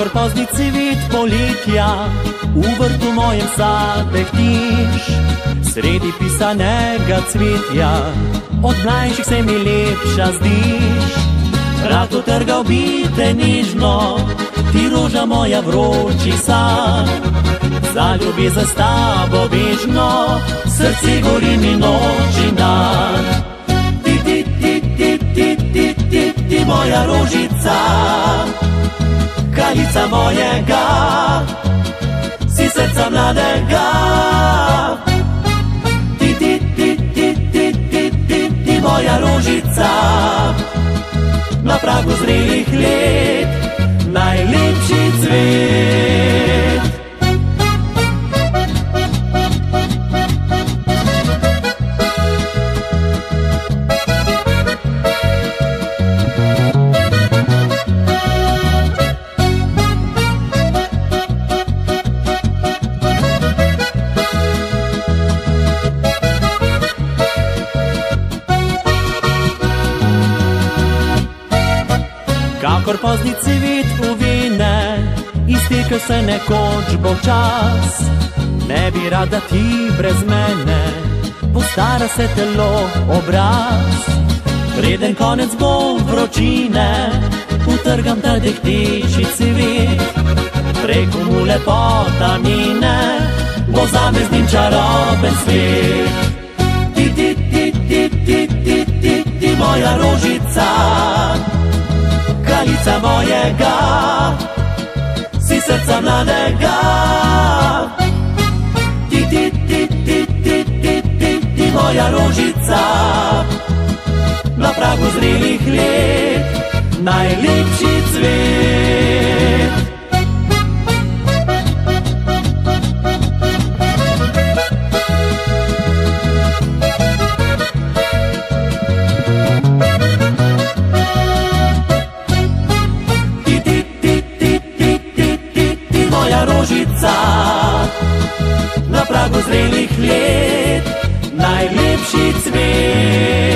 kakor pozni cvet poletja, v vrtu mojem zapehtiš. Sredi pisanega cvetja, od mlajših se mi lepša zdiš. Rad utrgal bi te nežno, ti roža moja vroči san. Za ljubezen s tabo bežno, srce gori mi noč in dan. Ti, ti, ti, ti, ti, ti, ti, ti, moja rožica, kraljica mojega, si srca mladega. Ti, ti, ti, ti, ti, ti, ti, ti, moja rožica, na pragu zrelih let, najlepši cvet. Kakor pozni cvet uvene, iztekel se nekoč bo čas. Ne bi rad, da ti brez mene postara se telo, obraz. Preden konec bo vročine, utrgam ta dehteči cvet. Preko mu lepota mine, bo zame z njim čaroben svet. Ti, ti, ti, ti, ti, ti, ti, ti, moja rožica, kraljica mojega, si srca mladega. Ti, ti, ti, ti, ti, ti, ti, ti, moja rožica, na pragu zrelih let, najlepši cvet. Rožica, na pragu zrelih let, najlepši cvet.